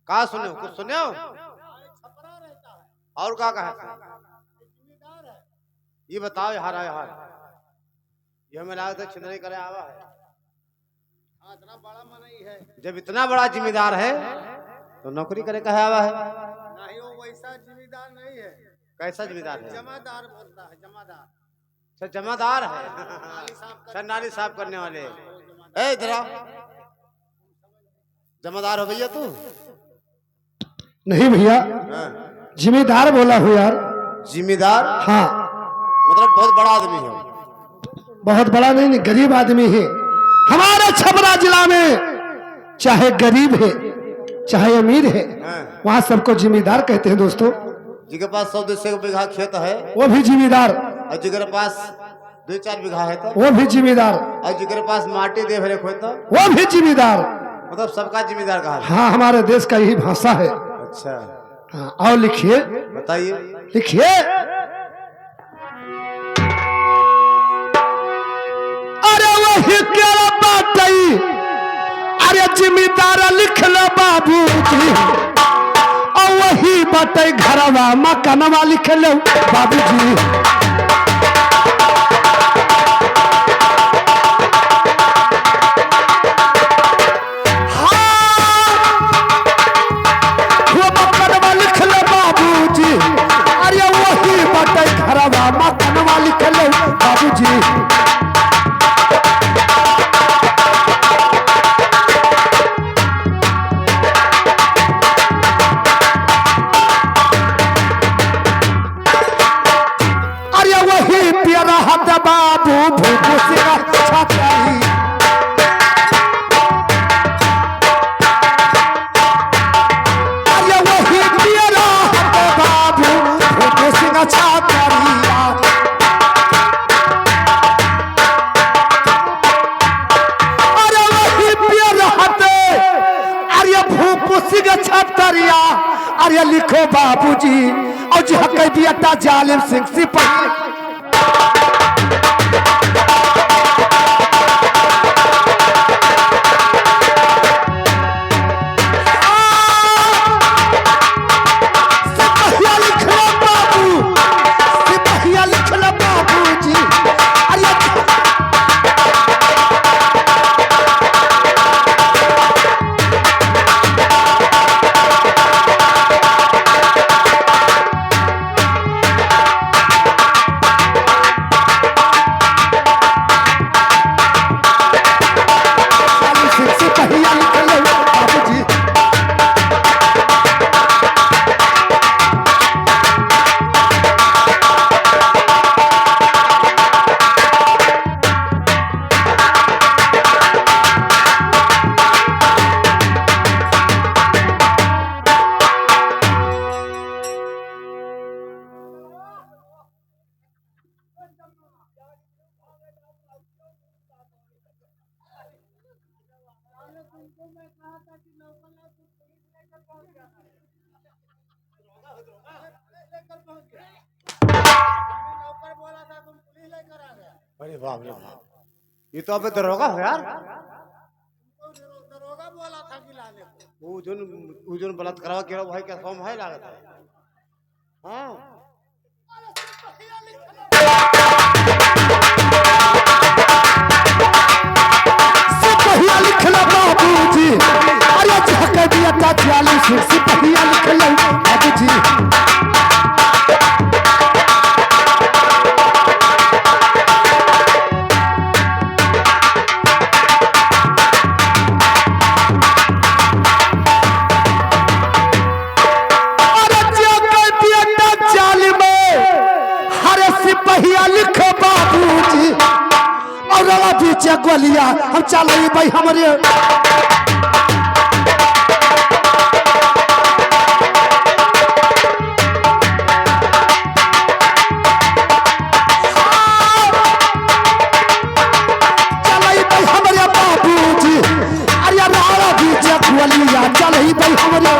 कहा सुने हो? कुछ सुने हो? और क्या कहा? ये बताओ यार यार, ये हमें लागत है छिंदरी करे आवा है। इतना बड़ा मन ही है। जब इतना बड़ा जिम्मेदार है तो नौकरी करे कहे आवा है? नहीं, वो वैसा जिम्मेदार नहीं है। कैसा जिम्मेदार है? जमादार बोलता है, जमादार। सर जमादार है। सर नाली साफ करने वाले। ए इधर आओ। जमादार हो भैया तू? नहीं भैया, हाँ। जिम्मेदार बोला हो यार। जिम्मेदार? हाँ, मतलब बहुत बड़ा आदमी हो? बहुत बड़ा नहीं, गरीब आदमी है। हमारे छपरा जिला में चाहे गरीब है चाहे अमीर है, हाँ। वहाँ सबको जिम्मेदार कहते हैं दोस्तों। जिसके पास 100-200 बीघा खेत है वो भी जिम्मेदार, और जिसके पास 2-4 बीघा है तो वो भी जिम्मेदार, और जिसके पास माटी देख रेख हो तो वो भी जिम्मेदार। मतलब सबका जिम्मेदार कहा है। हाँ, हमारे देश का यही भाषा है। अच्छा हाँ, और लिखिए, बताइए। लिखिए। अरे वही क्या बात है, अरे जिम्मेदार लिख लो बाबू जी, और वही बात है घरवा मकानवा लिख लो बाबू जी। मकानवा लिख लो बाबूजी। अरे वही प्यारा हाथ बाबू भूखू सिंह छात्राई। अरे वही प्यारा हाथ बाबू भूखू सिंह छात्राई। छतरिया अरे लिखो बाबूजी, और जी हक बियता जालिम सिंह सिपाही। सिपाहिया लिख लो बाबू, सिपाहिया लिख लो बाबूजी। अरे वाह, ये तो अबे दरोगा हो यार। दरोगा बोला था कि लाने को। वो जोन बलात्कार के भाई का फॉर्म है लागत है। हाँ सिपाहिया लिख लो बाबूजी। अरे झक दिया जालिम सिंह सिपाहिया लिख लो बाबूजी। सिपाहिया लिखो बाबूजी, और पीछे गोलिया हम चल भाई हमारे। चल भाई हमारे बाबूजी, अरे राड़ा पीछे गोलिया चल भाई हमारे।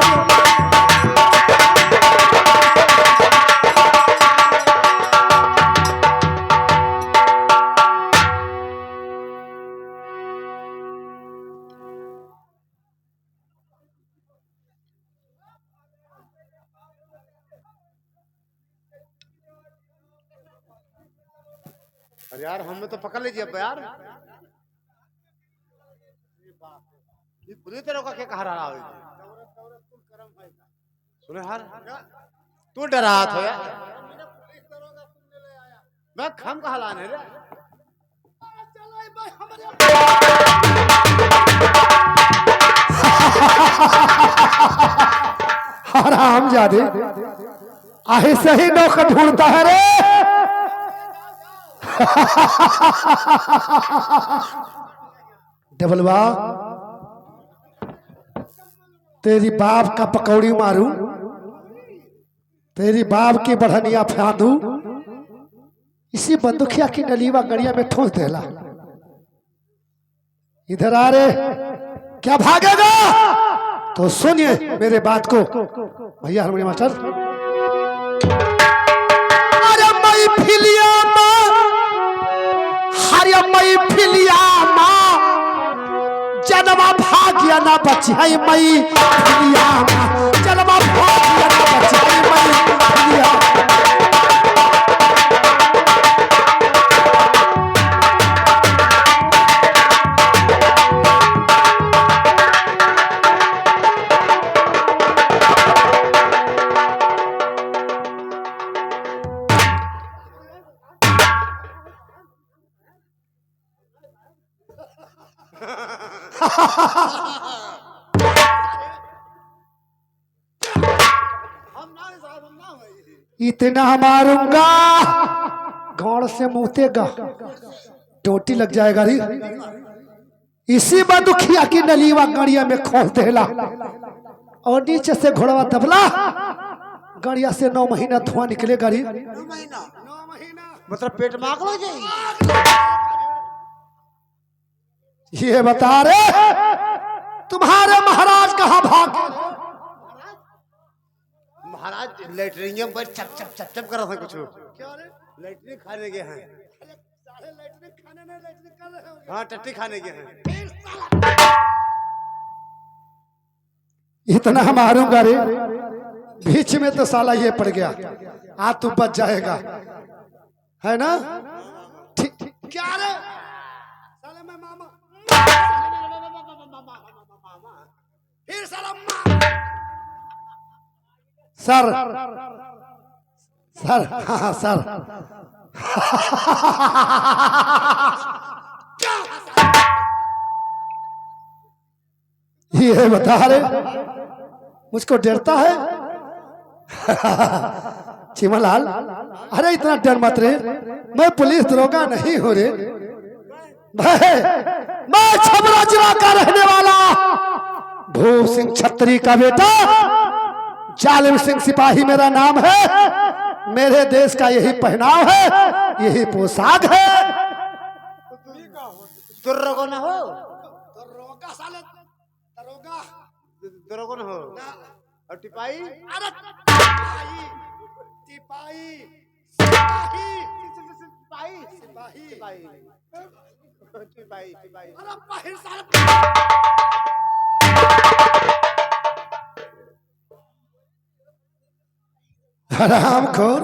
अरे यार हमें तो पकड़ लीजिए अब यार। ये पूरी तरह का क्या कह रहा है? सुने यार, तू डरा था यार। मैं खम कहा लाने रे। हराम जादे आहे सही नौकर ढूंढता है रे। डबलवा तेरी बाप का पकौड़ी मारूं, तेरी बाप की बढ़निया फांदू, इसी बंदूकिया की नलीवा गड़िया में ठोस देला। इधर आ रे, क्या भागेगा? तो सुनिए मेरे बात को भैया हारमोनियम मास्टर। अरे मई फिलिया माँ, अरे मई फिलिया माँ, जन्मा भाग्य ना बची है मई फिलिया माँ, जन्मा भाग्य ना बची है मई फिलिया। इतना मारूंगा गौड़ से मुँहतेगा, टोटी लग जाएगा री। इसी बंदूकिया की नलीवा गड़िया में खोल देला और नीचे से घोड़वा दबला, गड़िया से 9 महीना धुआं निकलेगा री। 9 महीना मतलब पेट मांग लो जाएगी। ये बता रे तुम्हारे महाराज कहाँ भागे? महाराज लेटरिन पर चप चप चप चप कर रहा था कुछ। क्या रे? लेटरिन खाने गए हैं। साले लैट्रिन खाने नहीं लैट्रिन कर रहे हो। हाँ टट्टी खाने गए हैं। इतना मारूंगा रे, बीच में तो साला ये पड़ गया, आज तू बच जाएगा, है ना? ठीक क्या रे? साले मैं मामा। फिर साला सर सर, हाँ सर। ये बता रे मुझको डरता है? चिमलाल, अरे इतना डर मत रे, मैं पुलिस दरोगा नहीं हो रे, मैं छबरा जिला का रहने वाला भूप सिंह छत्री का बेटा, जालिम सिंह सिपाही मेरा नाम है, मेरे देश का यही पहनाव है, यही पोशाक है। दरोगा ना हो, दरोगा साले दरोगा दरोगा ना हो। और टिपाई? अरे टिपाई टिपाई सिपाही सिपाही सिपाही सिपाही सिपाही सिपाही। अरे बाहर साले हराम खोर,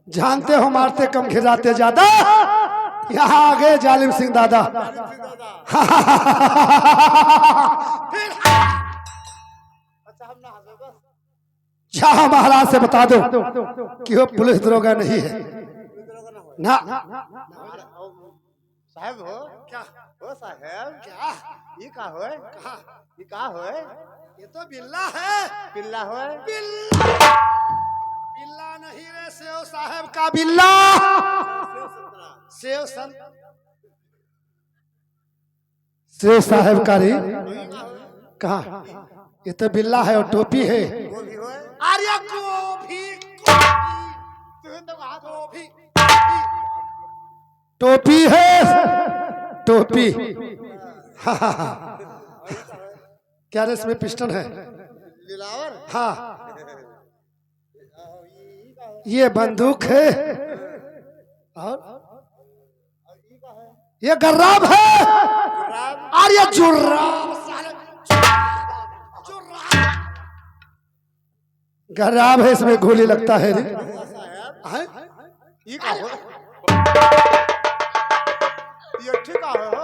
जानते हो मारते कम खिलाते ज्यादा, यहाँ आ गए जालिम सिंह दादा। अच्छा हम ना हंसे बस। जहाँ महाराज से बता दो कि वो पुलिस दरोगा नहीं है ना। साहब हो क्या हो साहब? क्या ये का हो? कहा? ये का हो? ये तो बिल्ला है। पिल्ला हो? बिल्ला नहीं रे, सेव साहब का बिल्ला सेव संत से साहब का रे कहा? ये तो बिल्ला है और टोपी है। वो भी हो? आर्या गोभी तू तो कहा गोभी टोपी है, टोपी। क्या रे इसमें पिस्टन है? दिलावर? हाँ, ये बंदूक है और ये गर्राब है और ये जुर्राब। गर्राब है, इसमें गोली लगता है रे। ये का हो? ये ठीक है हो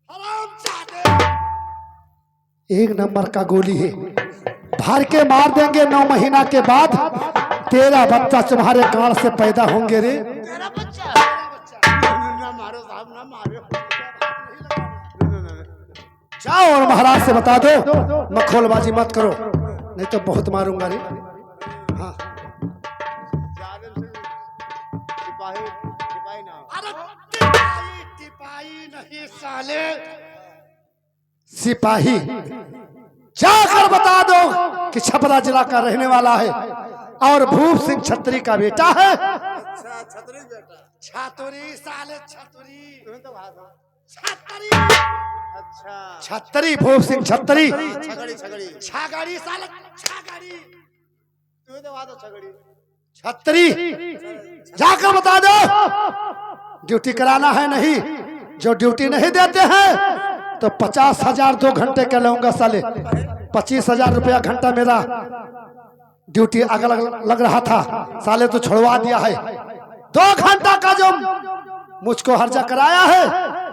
हरामजादे। एक नंबर का गोली है, भर के मार देंगे। 9 महीना के बाद तेरा बच्चा तुम्हारे कान से पैदा होंगे रे। तेरा बच्चा, तेरा बच्चा। ना मारो साहब, ना मारो। जाओ और महाराज से बता दो मखौलबाजी मत करो, नहीं तो बहुत मारूंगा रे। हाँ जालिम से सिपाही सिपाही ना हो। अरे टिपाई टिपाई नहीं साले। सिपाही जाकर बता दो कि छपरा जिला का रहने वाला है और भूप सिंह छत्री का बेटा है। अच्छा छतरी बेटा, छतरी साले छतरी। तुम तो भाषा छतरी अच्छा छत्री, भूप सिंह छत्री। छगड़ी छगड़ी छागड़ी साले छागड़ी। तू तो बात छगड़ी छत्री जाकर बता दो ड्यूटी कराना है। नहीं, जो ड्यूटी नहीं देते हैं तो 50,000 2 घंटे का लूंगा साले। 25,000 रुपया घंटा मेरा ड्यूटी अगल लग रहा था साले, तो छुड़वा दिया है। 2 घंटा का जो मुझको हर्जा कराया है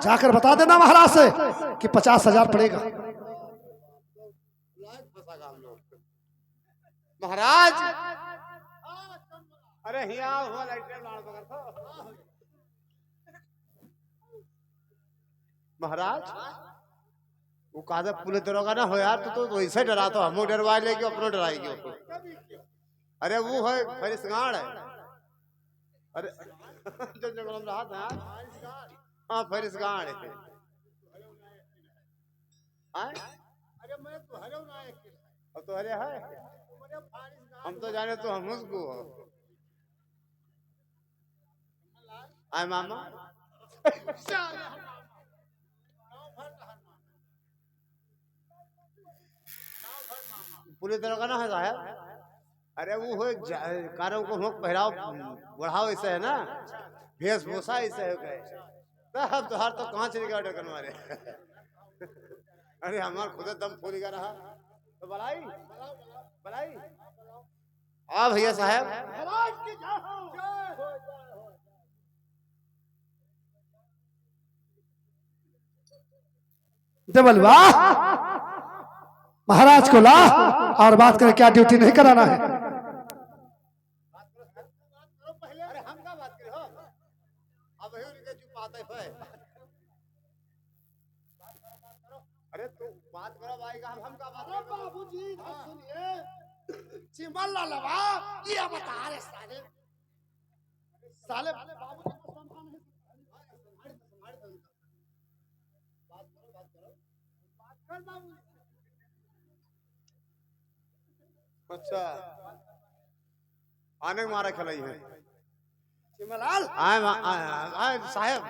जाकर बता देना महाराज से कि 50,000 पड़ेगा। महाराज अरे हिया हो लाइटर लाड़ पकड़ तो महाराज वो कादा पुलिस दरोगा ना हो यार, तो वैसे डरा तो हमो डरवा लेगी, अपनो डराएगी। अरे वो है फरिसगाड़ है। अरे जो जंगल में रहा था हाँ फरिसगाड़ है। अरे मैं तो हरे ना अब तो हरे है, हम तो जाने तो हम उसको आए मामा पुलिस दरोगा ना है साहब। अरे वो हो कारों को मुख पहराव बढ़ाओ ऐसे है ना, वेशभूषा ऐसे है गए साहब। तो हर तो कहाँ चली गया डर मारे। अरे हमार खुद दम फूल गया रहा तो बलाई बलाई आ भैया साहब। महाराज की जय हो। डबल वाह, महाराज को ला और बात करें, क्या ड्यूटी नहीं कराना है। अरे हम क्या बात करें हो, अब उनके जो पाते है। अरे तू बात करो भाई का, हम क्या बात अरे करें। बाबूजी तो सुनिए, चिमल ललवा ये बता रहे साले साले बाबूजी को संभाल नहीं। बात कर बाबूजी। अच्छा आने के मारा खलाई है चिमलाल आए साहब।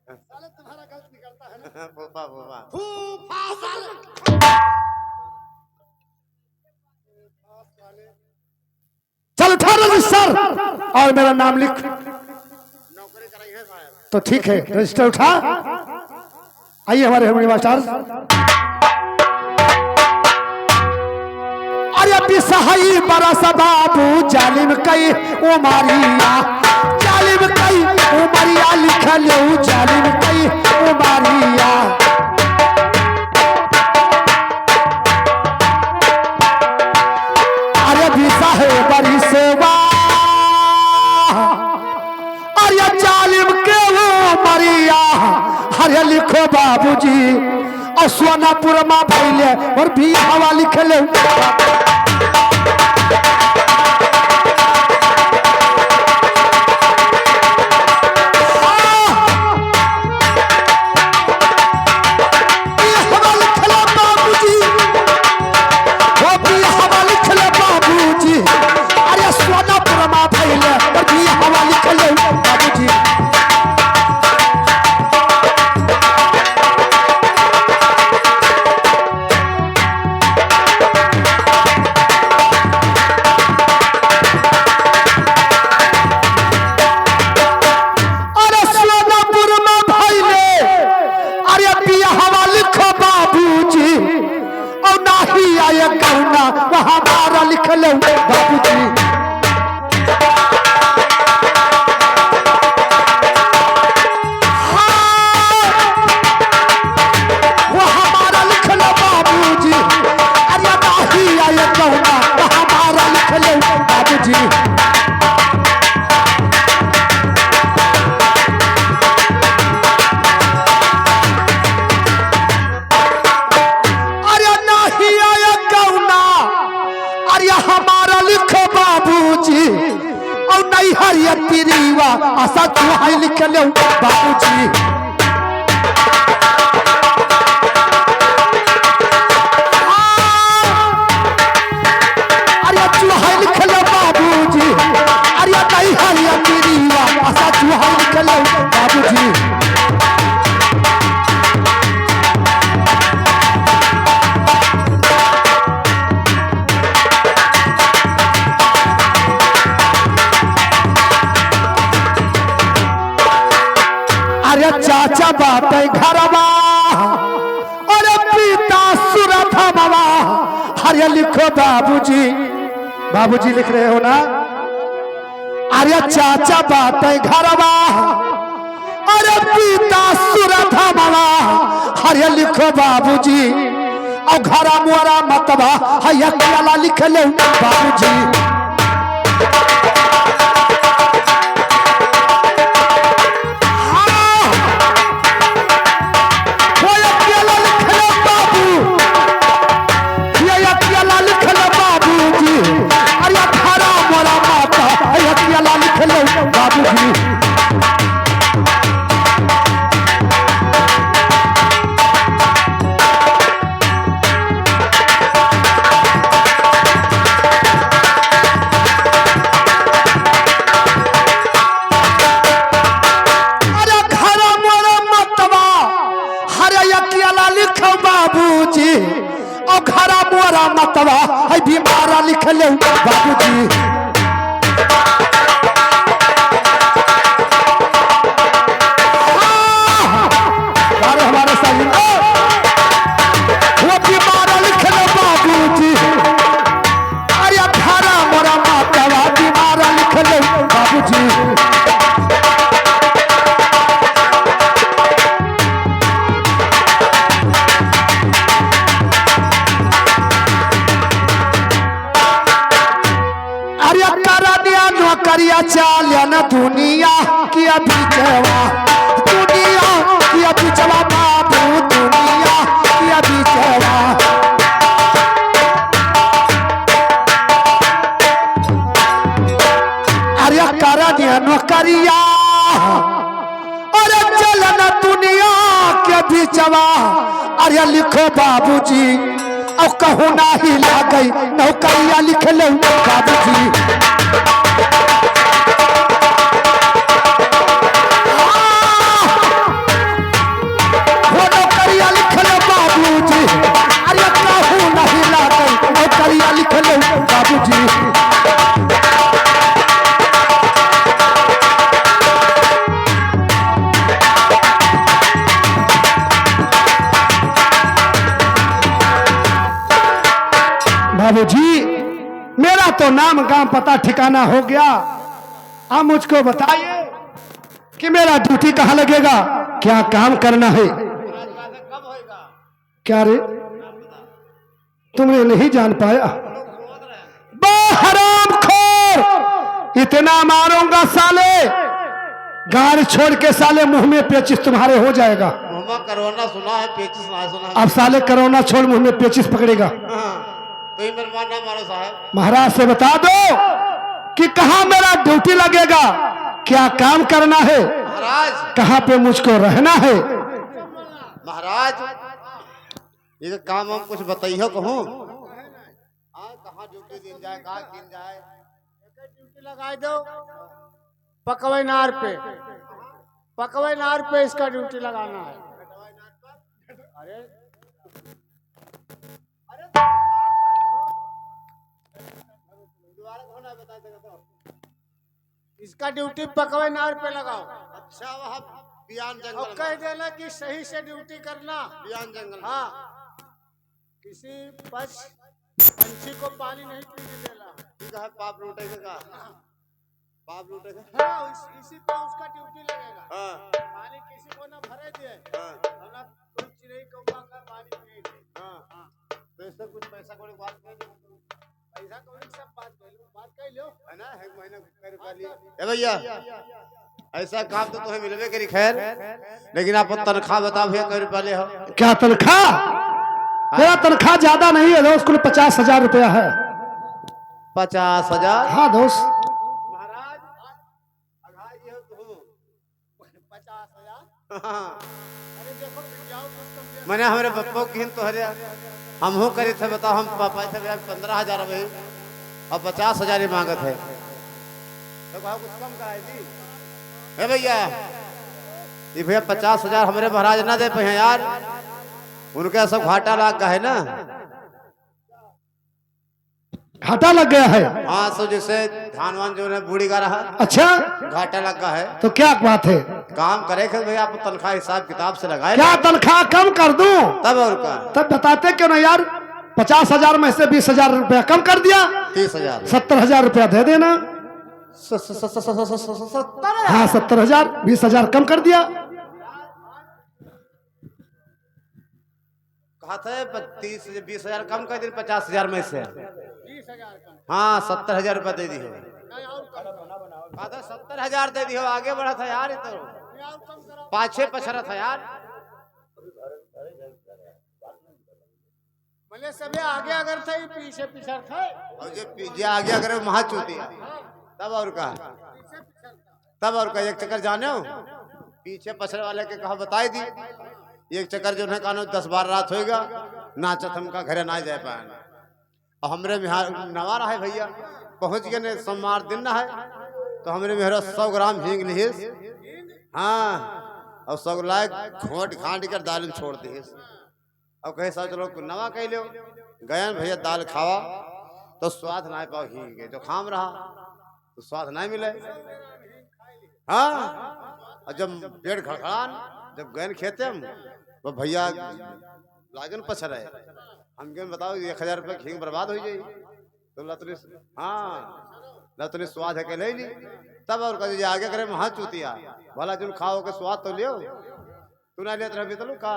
साले तुम्हारा गलत निकलता है ना। फूफा फूफा फूफा साले। चल उठा रजिस्टर और मेरा नाम लिख। नौकरी कराई है साहब। तो ठीक है, रजिस्टर उठा। आइए हमारे हारमोनियम मास्टर। अरे बिसहाई बरस बाबू जालिम कई उमरिया, जालिम कई उमरिया लिखल जालिम कई उमरिया। अरे बिसहाई बरी सेवा, अरे जालिम के उमरिया। अरे लिखो बाबूजी और सोनापुर में भैले और भी हवा लिखले। हमारा लिख लो बाबूजी। हमारा लिखो बाबूजी और नहीं हरिया तिरीवा आशा चुहाई लिख लो बाबूजी। अरे चुहाई लिख लो बाबूजी, अरे नहीं हरिया तिरीवा आशा चुहाई लिख लो बाबूजी। अरे चाचा बात घरवा अरे पिता सुरथ बाबा। अरे लिखो बाबूजी, बाबूजी लिख रहे हो ना। अरे चाचा बात घरवा अरे पिता सुरथ बाबा। अरे लिखो बाबूजी और घरा मोरा मतवा हैया केला लिख लो बाबूजी। बाबूजी और घरा मोरा मतवा है बीमारा लिख लो बाबूजी। हमारे साथ वो बीमारा लिख लो बाबूजी। अरे घरा मोरा मतवा बीमारा लिख लो बाबूजी। करिया चालिया न दुनिया की बिचवा, दुनिया की बिचवा बाबू, दुनिया की बिचवा। अरे करिया न करिया अरे चल न दुनिया के बिचवा। अरे लिखो बाबूजी और कहूँ ना ही लागई नौकरिया लिख लो बाबूजी। लिख लो बाबूजी। बाबूजी मेरा तो नाम गांव पता ठिकाना हो गया। आप मुझको बताइए कि मेरा ड्यूटी कहाँ लगेगा, क्या काम करना है। क्या रे तुमने नहीं जान पाया। हराम खोर इतना मारूंगा साले, गाड़ छोड़ के साले मुंह में पेचिस तुम्हारे हो जाएगा। मुंह में कोरोना सुना है, पेचिस ना सुना है। अब साले कोरोना छोड़ मुंह में पेचिस पकड़ेगा। तो ही मेरे मानना मारो साहब। महाराज से बता दो कि कहाँ मेरा ड्यूटी लगेगा, क्या काम करना है महाराज, कहाँ पे मुझको रहना है। महाराज ये काम हम कुछ बताइए कहूँ। कहाँ ड्यूटी दिन जाए, कहाँ दिन जाए। ड्यूटी लगा दो पकवे नार पे, पकवे नार पे इसका ड्यूटी लगाना है। अरे इसका ड्यूटी पकवे नार पे लगाओ। अच्छा वहाँ बियान जंगल और कह देना कि सही से ड्यूटी करना। बियान जंगल। हाँ किसी पंछी को पानी नहीं पीने देना। ठीक है, पाप लूटेगा, पाप लूटेगा। हाँ इसी पे उसका ड्यूटी लगेगा। हाँ पानी किसी को ना भरे दिए, हाँ ना कोई चिड़ै कौवा का पानी पिए। हाँ तो इससे कुछ पैसा कोई बात नहीं, पैसा कौड़ी सब बात कर लो है ना। एक महीना कर रुपया लिए। ए भैया ऐसा काम तो तुम्हें मिलवे करी खैर, लेकिन आप तनख्वाह बताओ भैया कै रुपया ले हो। क्या तनख्वाह? मेरा तनख्वाह ज्यादा नहीं है, रोज कुल 50,000 रुपया है। 50,000। हाँ दोस्त। महाराज अघा ये तू 50,000। हाँ। अरे देखो जाओ तुम मैंने हमारे पप्पो की तो हरे हम हो करे थे, बताओ हम पापा थे 15,000 भाई और 50,000 ही मांगत है, तो कहा कुछ कम का है जी है भैया। ये भैया 50,000 हमारे महाराज ना दे पे यार, उनका सब घाटा लाग का है ना। घाटा लग गया है। हाँ सो जैसे धान वान जो है बूढ़ी का रहा, अच्छा घाटा लगा है। तो क्या बात है? काम करे खे भैया, आप तनख्वाह हिसाब किताब से लगाए क्या तनख्वाह कम कर दूं? तब और का तब बताते क्यों ना यार। 50,000 में से 20,000 रुपया कम कर दिया। 30,000 70,000 रुपया दे देना। 70,000। हाँ 70,000, 20,000 कम कर दिया। कहा था 20,000 कम कर दी 50,000 में से। 20,000 कम। हाँ 70,000 रुपया दे दी हो। नहीं और कम। कहा था 70,000 दे दी हो, आगे बढ़ा था यार। तो नहीं और कम करो। पाछे पछरा था यार। मैंने सबे आगे अगर थे पीछे पिछड़ थे। और जो पीछे आगे अगर महा चूती तब और का, तब और का एक चक्कर जाने हो पीछे पछड़े वाले के कहा बताई दी। एक चक्कर जो है कानून 10-12 रात होएगा नाचत हमका घरे ना जाए पाए। और हमरे बिहार नवारा है भैया, पहुंच गए ने सोमवार दिन ना है, तो हमरे मेहरा 100 ग्राम हींग लिहिस। हाँ और 100 लाख घोट घाट कर दाल में छोड़ दिस। अब कहे सब चलो नवा कह लो गयन भैया दाल खावा, तो स्वाद ना पाओ हींग के जो खाम रहा तो स्वाद नहीं मिले। हाँ और जब पेट खड़खड़ान जब गयन खेते हम तो भैया लागन पछर है हम के बताओ 1,000 रुपये हींग बर्बाद हो जाए। तो लतनी हाँ लतनी स्वाद है के ले ली। तब और कभी आगे करे वहाँ चूतिया भला जुन खाओ के स्वाद तो लियो, तू ना लेते रह तो का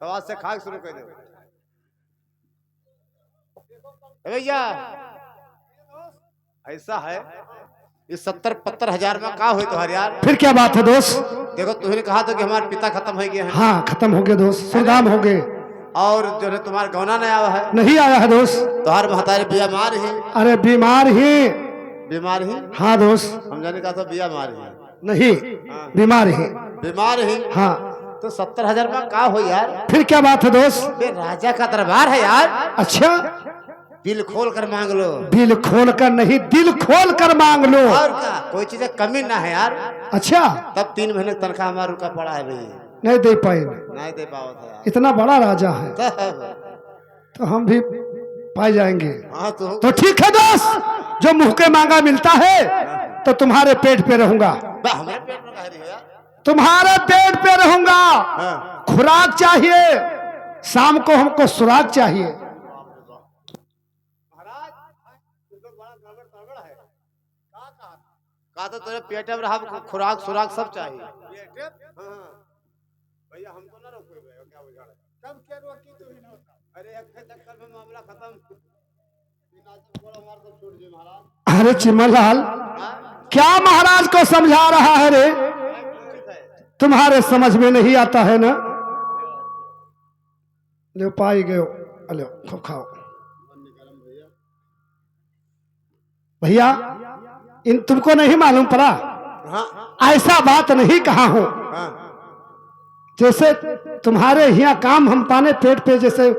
तो आज से खा शुरू कर दो भैया। ऐसा है इस 70-75,000 में का हुई तो यार। फिर क्या बात है दोस्त? देखो तुमने कहा था कि हमारे पिता खत्म हो गए हैं। हाँ खत्म हो गए दोस्त, सुरदाम हो गए। और जो है तुम्हारा गौना नहीं आया है। नहीं आया है दोस्त। तुम्हारे महतारी बीमार ही। अरे बीमार ही। बीमार ही हाँ दोस्त। हम जाने का था बीमार ही नहीं बीमार ही। बीमार ही। हाँ तो 70,000 में का हो यार। फिर क्या बात है दोस्त? बे राजा का दरबार है यार, अच्छा दिल खोल कर मांग लो। दिल खोल कर नहीं, दिल खोल कर मांग लो। और क्या कोई चीज कमी ना है यार। अच्छा तब 3 महीने तनख्वाह हमारा रुका पड़ा है भाई, नहीं दे पाए। नहीं दे पाओ था यार। इतना बड़ा राजा है तब तो हम भी पाए जाएंगे। हाँ तो ठीक है दोस्त, जो मुंह के मांगा मिलता है तो तुम्हारे पेट पे रहूंगा। हमारे पेट में कह रही है यार। तुम्हारे पेट पे रहूंगा। हाँ। खुराक चाहिए, शाम को हमको सुराग चाहिए। कहा तो तेरे पेट में रहा खुराक सुराक सब चाहिए। हाँ। भैया हमको ना रोको भैया, क्या बुझा रहा है? कब के रोकी तू ही ना होता। अरे एक चक्कर में मामला खत्म। हमारा तो छूट जी महाराज। अरे चिमनलाल हाँ? क्या महाराज को समझा रहा है रे? तुम्हारे समझ में नहीं आता है ना। ले पाई गयो, लो खूब खाओ भैया। इन तुमको नहीं मालूम पड़ा, हाँ ऐसा बात नहीं कहा हूं। हाँ जैसे तुम्हारे यहाँ काम हम पाने पेट पे, जैसे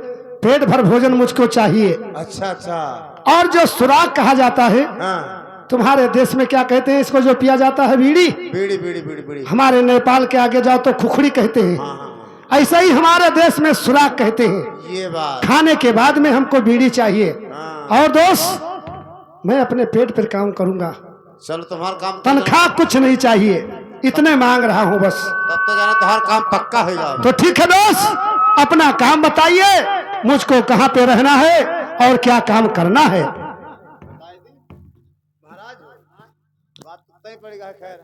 पेट भर भोजन मुझको चाहिए। अच्छा अच्छा। और जो सुराग कहा जाता है, हाँ तुम्हारे देश में क्या कहते हैं इसको जो पिया जाता है? बीड़ी। बीड़ी बीड़ी बीड़ी बीड़ी। हमारे नेपाल के आगे जाओ तो खुखड़ी कहते हैं। हाँ हाँ ऐसा ही हमारे देश में सुराग कहते हैं। ये बात। खाने के बाद में हमको बीड़ी चाहिए। हाँ। और दोस्त मैं अपने पेट पर काम करूंगा, चलो तुम्हारा काम तनख्वाह कुछ नहीं चाहिए, इतने मांग रहा हूं बस। तब तो जाना तुम्हारा काम पक्का हो जाएगा। तो ठीक है दोस्त, अपना काम बताइए, मुझको कहाँ पे रहना है और क्या काम करना है। महाराज बात तो ही पड़ेगा खैर,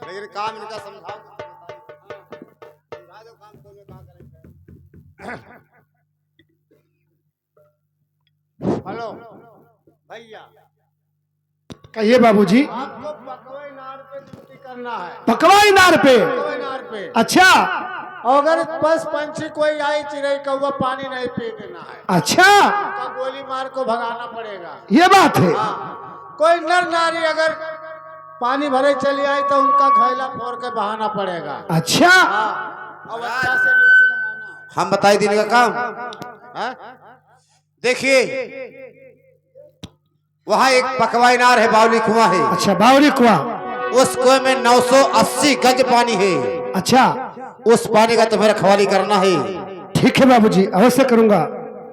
लेकिन काम इनका समझाओ। काम तो कहाँ करेंगे। हेलो भैया, कहिए बाबूजी। आपको पकवे नार पे ड्यूटी करना है। पकवाई नार पे? पकवे नार पे। अच्छा अगर पस पंछी कोई आई चिड़ै कौवा पानी नहीं पी देना है, अच्छा तो गोली मार को भगाना पड़ेगा। ये बात है। हाँ, कोई नर नारी अगर पानी भरे चली आई तो उनका घैला फोड़ के बहाना पड़ेगा। अच्छा हाँ, अब अच्छा से ड्यूटी लगाना है। हम बताई देने का काम। हाँ? देखिए वहाँ एक पकवा इनार है, बावली कुआं है। अच्छा बावली कुआं। उस कुएं में 980 गज पानी है। अच्छा उस पानी का तुम्हें रखवाली करना है। ठीक है बाबूजी, अवश्य करूंगा।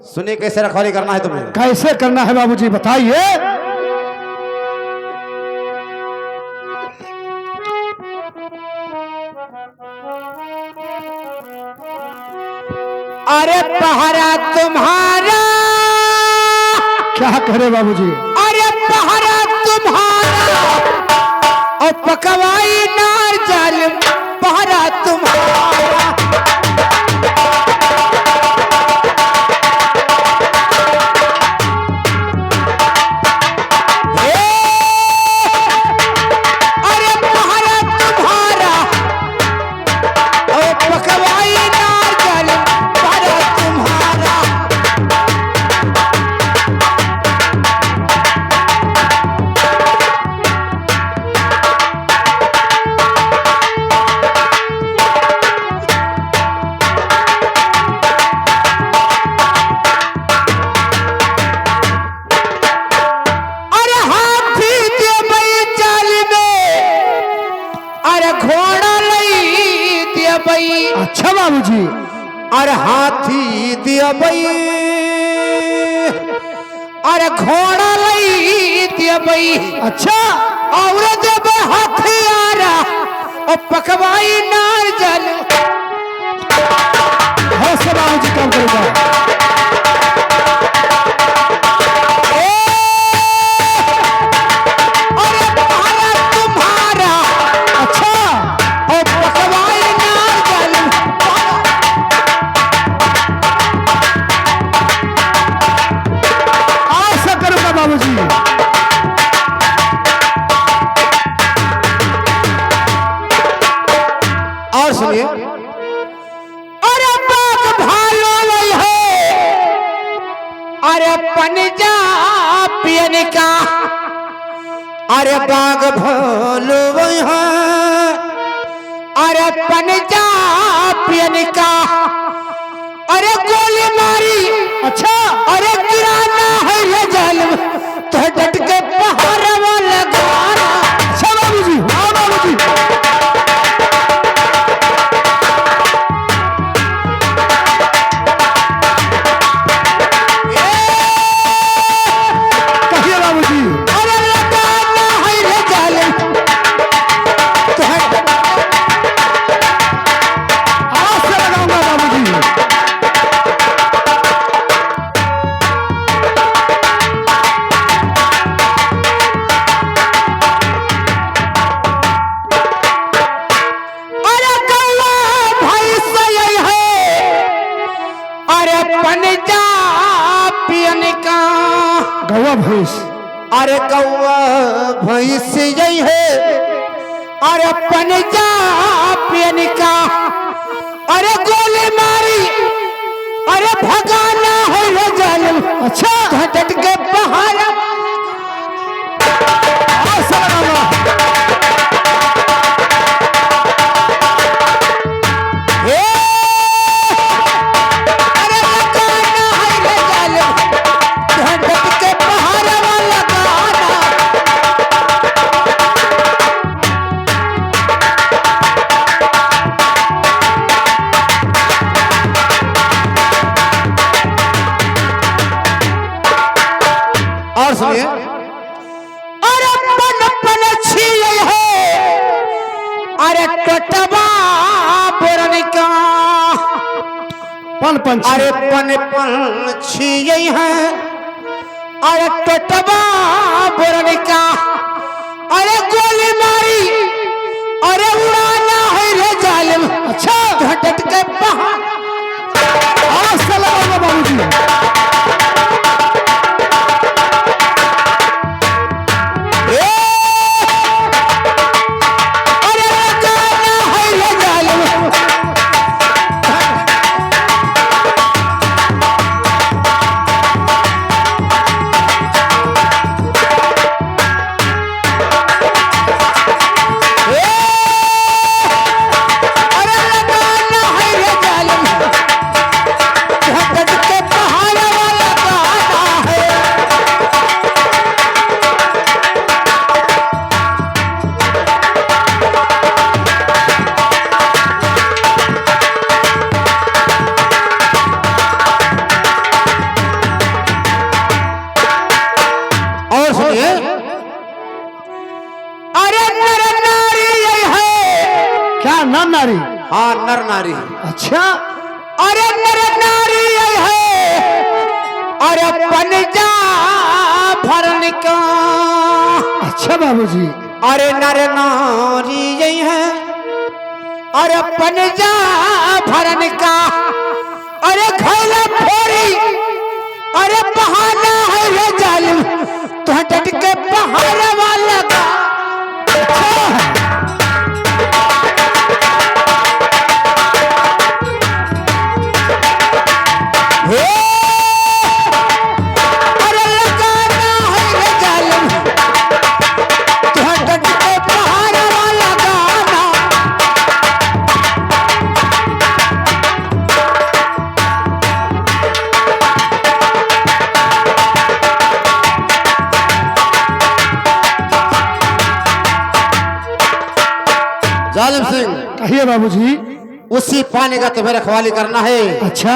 सुनिए कैसे रखवाली करना है तुम्हें। कैसे करना है बाबूजी बताइए। अरे पहरा तुम्हारा, क्या करे बाबूजी। अरे पहरा तुम्हारा और पकवाई नार जालिम, पहरा तुम्हारा। अरे पहरा तुम्हारा और पकवाई नार जालिम, पहरा तुम्हारा। अरे हाथी दे बई चाल में, अरे घोड़ा लई दे बई। अच्छा बाबूजी। अरे हाथी दे बई, अरे घोड़ा लई दे बई। अच्छा और जब हथियारा और पकवाई नार जल। अवश्य बाबूजी काम करूंगा। अरे पहरा तुम्हारा अच्छा और पकवाई नार जल। अवश्य करूंगा बाबूजी। और सुनिए। अरे बाघ भालू वही है, अरे पंजाबियन का। अरे बाघ भालू वही है, अरे पंजाबियन का। अरे गोली मारी, अच्छा अरे गिराना है ये जालिम, तो डट के पहाड़ वाला गाना। अच्छा बाबूजी। हाँ बाबूजी। कहिए बाबूजी। अरे लगाना है ये जालिम, तो अवश्य लगाऊंगा बाबूजी। अरे कौवा भाई सही है, अरे पंजाबियन का। गौवा भैंस। अरे कौवा भैंस यही है, अरे पंजाबियन का। अरे गोली मारी, अरे भगाना है ये जालिम, अच्छा डट के पहाड़। अवश्य लगाऊंगा। अरे लगाना है ये जालिम, डट के पहाड़ वाला गाना। और सुनिए। अरे पन पन छिए है, अरे टटवा बोरन का। पन पंछी। अरे पन पन छिए है, अरे टटवा बोरन का। अरे गोली मारी, अरे उड़ाना है रे जालिम, अच्छा झटट के पहाड़। अवश्य लगाऊंगा बाबूजी। अरे लगाना है ये जालिम, नारी। अच्छा अरे नर नारी है अरे पंजा भरन का। अच्छा बाबूजी। अरे नर नारी यही है अरे पंजा भरन का। अरे घोला फोरी अरे बहाना है रे जालिम तो डट के पहाड़ वाला का। अरे लगाना है रे जालिम तो डट के पहाड़ वाला गाना। जालिम सिंह, कहिए बाबूजी। उसी पानी का तुम्हें रखवाली करना है। अच्छा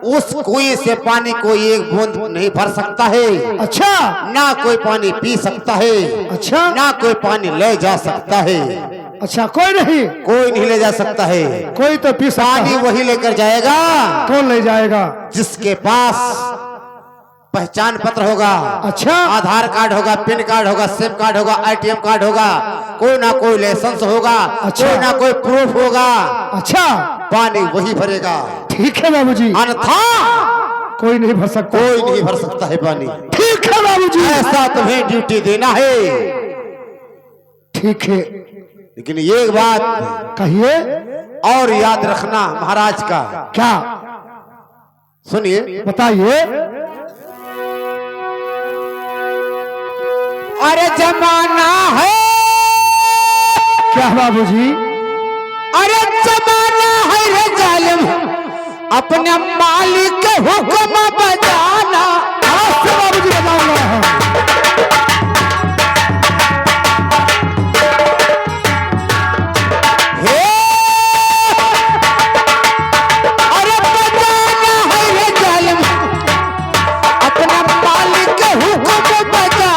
उस कुएं से पानी कोई एक बूंद नहीं भर सकता है। अच्छा ना कोई पानी पी सकता है, अच्छा ना कोई पानी ले जा सकता है। अच्छा कोई नहीं, कोई नहीं ले जा सकता है। कोई तो पी सकता पानी है। वही लेकर जाएगा कौन ले जाएगा? जिसके पास पहचान पत्र होगा, अच्छा आधार कार्ड होगा, पिन कार्ड होगा, सिम कार्ड होगा, ATM कार्ड होगा, कोई ना कोई लाइसेंस होगा, अच्छा। कोई ना कोई प्रूफ होगा। अच्छा पानी वही भरेगा, ठीक है बाबूजी। अन्यथा कोई नहीं भर सकता। कोई नहीं भर सकता है पानी। ठीक है बाबूजी। ऐसा तुम्हें ड्यूटी देना है। ठीक है, लेकिन एक बात कहिए। और याद रखना महाराज का। क्या? सुनिए, बताइए। अरे जमाना है क्या बाबूजी? अरे जमाना है रे जालिम अपने मालिक के हुक्म बजाना। आज से बाबूजी बताऊंगा। हे अरे बजाना है रे जालिम अपने मालिक के हुक्म बजाना।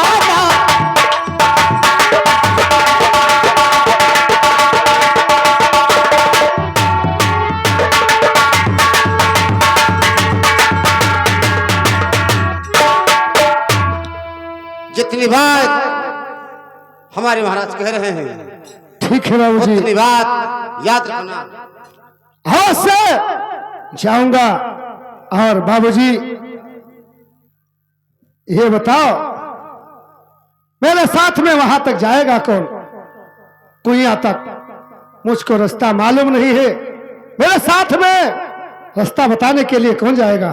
जितनी बात हमारे महाराज कह रहे हैं ठीक है बाबूजी। उतनी बात याद रखना। हाँ से जाऊंगा। और बाबूजी ये बताओ, मेरे साथ में वहां तक जाएगा कौन? कुइया तक मुझको रास्ता मालूम नहीं है। मेरे साथ में रास्ता बताने के लिए कौन जाएगा?